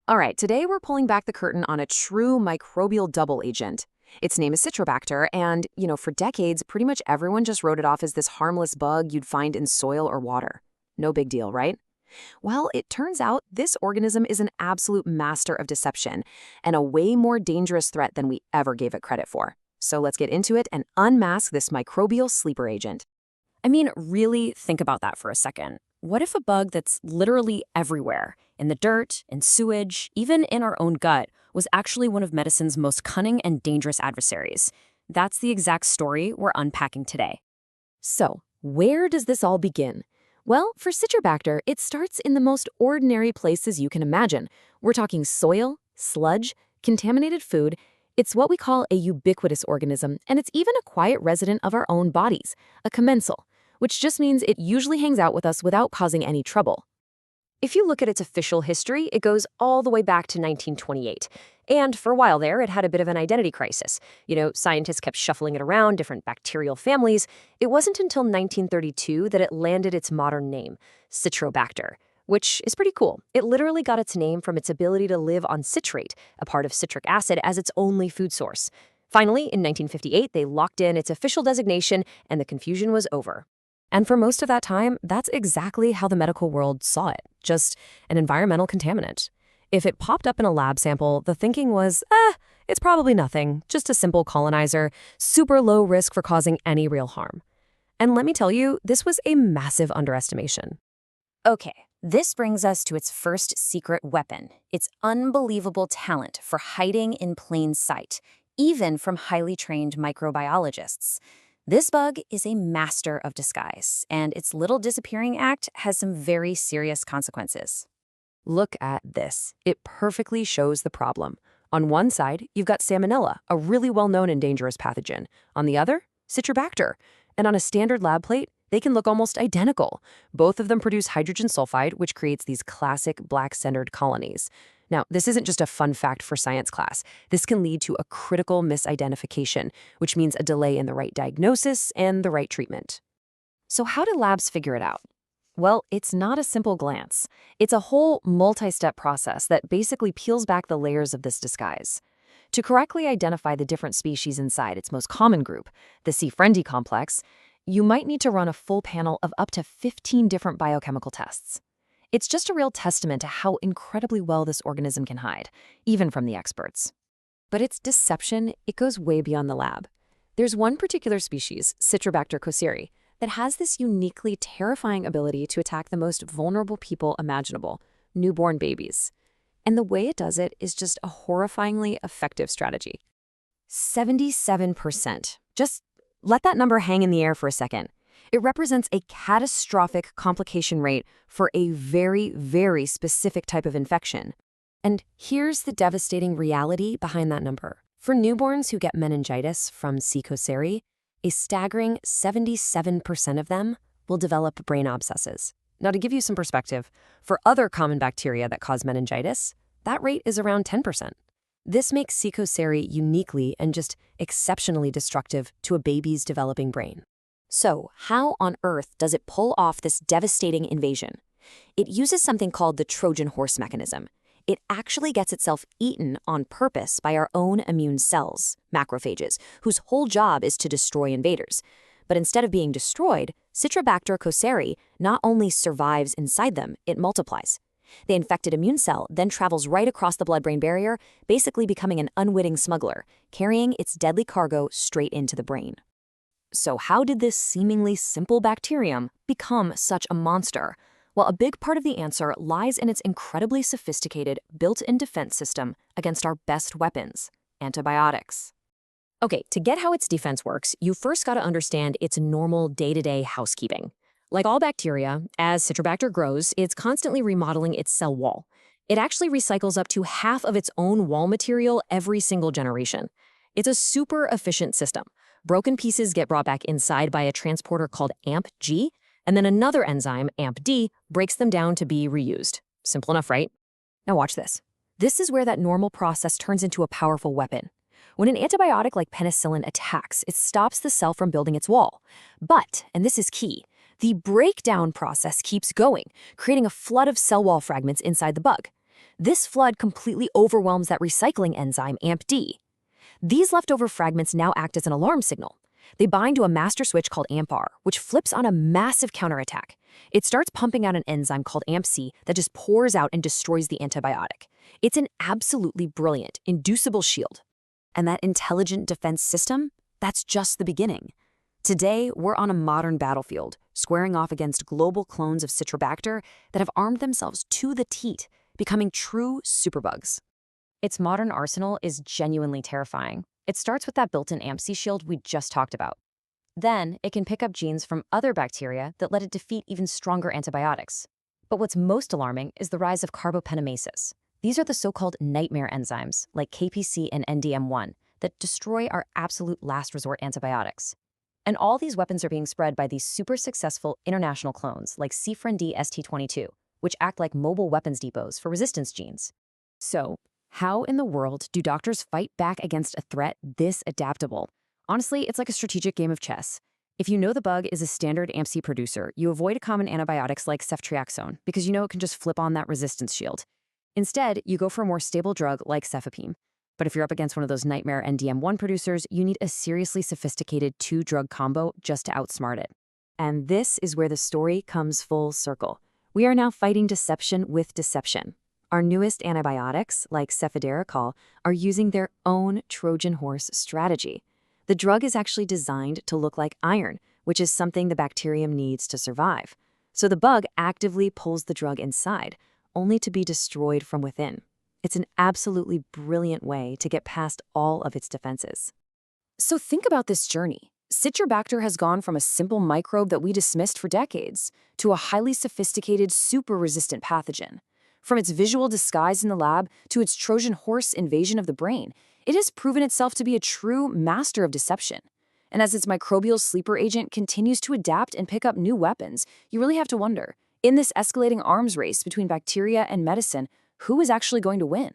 All right, today we're pulling back the curtain on a true microbial double agent. Its name is Citrobacter, and, for decades, pretty much everyone just wrote it off as this harmless bug you'd find in soil or water. No big deal, right? Well, it turns out this organism is an absolute master of deception and a way more dangerous threat than we ever gave it credit for. So let's get into it and unmask this microbial sleeper agent. I mean, really think about that for a second. What if a bug that's literally everywhere, in the dirt, in sewage, even in our own gut, was actually one of medicine's most cunning and dangerous adversaries? That's the exact story we're unpacking today. So, where does this all begin? Well, for Citrobacter, it starts in the most ordinary places you can imagine. We're talking soil, sludge, contaminated food. It's what we call a ubiquitous organism, and it's even a quiet resident of our own bodies, a commensal, which just means it usually hangs out with us without causing any trouble. If you look at its official history, it goes all the way back to 1928. And for a while there, it had a bit of an identity crisis. Scientists kept shuffling it around different bacterial families. It wasn't until 1932 that it landed its modern name, Citrobacter, which is pretty cool. It literally got its name from its ability to live on citrate, a part of citric acid, as its only food source. Finally, in 1958, they locked in its official designation, and the confusion was over. And for most of that time, that's exactly how the medical world saw it, just an environmental contaminant. If it popped up in a lab sample, the thinking was, it's probably nothing, just a simple colonizer, super low risk for causing any real harm. And let me tell you, this was a massive underestimation. Okay, this brings us to its first secret weapon, its unbelievable talent for hiding in plain sight, even from highly trained microbiologists. This bug is a master of disguise, and its little disappearing act has some very serious consequences. Look at this. It perfectly shows the problem. On one side, you've got Salmonella, a really well-known and dangerous pathogen. On the other, Citrobacter. And on a standard lab plate, they can look almost identical. Both of them produce hydrogen sulfide, which creates these classic black-centered colonies. Now, this isn't just a fun fact for science class. This can lead to a critical misidentification, which means a delay in the right diagnosis and the right treatment. So how do labs figure it out? Well, it's not a simple glance. It's a whole multi-step process that basically peels back the layers of this disguise. To correctly identify the different species inside its most common group, the C. friendly complex, you might need to run a full panel of up to 15 different biochemical tests. It's just a real testament to how incredibly well this organism can hide, even from the experts. But its deception, it goes way beyond the lab. There's one particular species, Citrobacter cosseri, that has this uniquely terrifying ability to attack the most vulnerable people imaginable, newborn babies. And the way it does it is just a horrifyingly effective strategy. 77%. Just let that number hang in the air for a second. It represents a catastrophic complication rate for a very, very specific type of infection. And here's the devastating reality behind that number. For newborns who get meningitis from C. cosseri, a staggering 77% of them will develop brain abscesses. Now, to give you some perspective, for other common bacteria that cause meningitis, that rate is around 10%. This makes C. cosseri uniquely and just exceptionally destructive to a baby's developing brain. So, how on earth does it pull off this devastating invasion? It uses something called the Trojan horse mechanism. It actually gets itself eaten on purpose by our own immune cells, macrophages, whose whole job is to destroy invaders. But instead of being destroyed, Citrobacter cosseri not only survives inside them, it multiplies. The infected immune cell then travels right across the blood-brain barrier, basically becoming an unwitting smuggler, carrying its deadly cargo straight into the brain. So how did this seemingly simple bacterium become such a monster? Well, a big part of the answer lies in its incredibly sophisticated built-in defense system against our best weapons, antibiotics. Okay, to get how its defense works, you first got to understand its normal day-to-day housekeeping. Like all bacteria, as Citrobacter grows, it's constantly remodeling its cell wall. It actually recycles up to half of its own wall material every single generation. It's a super efficient system. Broken pieces get brought back inside by a transporter called AMP-G, and then another enzyme, AMP-D, breaks them down to be reused. Simple enough, right? Now watch this. This is where that normal process turns into a powerful weapon. When an antibiotic like penicillin attacks, it stops the cell from building its wall. But, and this is key, the breakdown process keeps going, creating a flood of cell wall fragments inside the bug. This flood completely overwhelms that recycling enzyme, AMP-D. These leftover fragments now act as an alarm signal. They bind to a master switch called AMP-R, which flips on a massive counterattack. It starts pumping out an enzyme called AMP-C that just pours out and destroys the antibiotic. It's an absolutely brilliant, inducible shield. And that intelligent defense system? That's just the beginning. Today, we're on a modern battlefield, squaring off against global clones of Citrobacter that have armed themselves to the teat, becoming true superbugs. Its modern arsenal is genuinely terrifying. It starts with that built-in AMP-C shield we just talked about. Then, it can pick up genes from other bacteria that let it defeat even stronger antibiotics. But what's most alarming is the rise of carbapenemases. These are the so-called nightmare enzymes, like KPC and NDM1, that destroy our absolute last resort antibiotics. And all these weapons are being spread by these super successful international clones like C-friend-D ST22, which act like mobile weapons depots for resistance genes. So, how in the world do doctors fight back against a threat this adaptable? Honestly, it's like a strategic game of chess. If you know the bug is a standard AMP-C producer, you avoid common antibiotics like ceftriaxone because you know it can just flip on that resistance shield. Instead, you go for a more stable drug like cefepime. But if you're up against one of those nightmare NDM1 producers, you need a seriously sophisticated two-drug combo just to outsmart it. And this is where the story comes full circle. We are now fighting deception with deception. Our newest antibiotics, like cefiderocol, are using their own Trojan horse strategy. The drug is actually designed to look like iron, which is something the bacterium needs to survive. So the bug actively pulls the drug inside, only to be destroyed from within. It's an absolutely brilliant way to get past all of its defenses. So think about this journey. Citrobacter has gone from a simple microbe that we dismissed for decades to a highly sophisticated, super-resistant pathogen. From its visual disguise in the lab to its Trojan horse invasion of the brain, it has proven itself to be a true master of deception. And as its microbial sleeper agent continues to adapt and pick up new weapons, you really have to wonder, in this escalating arms race between bacteria and medicine, who is actually going to win?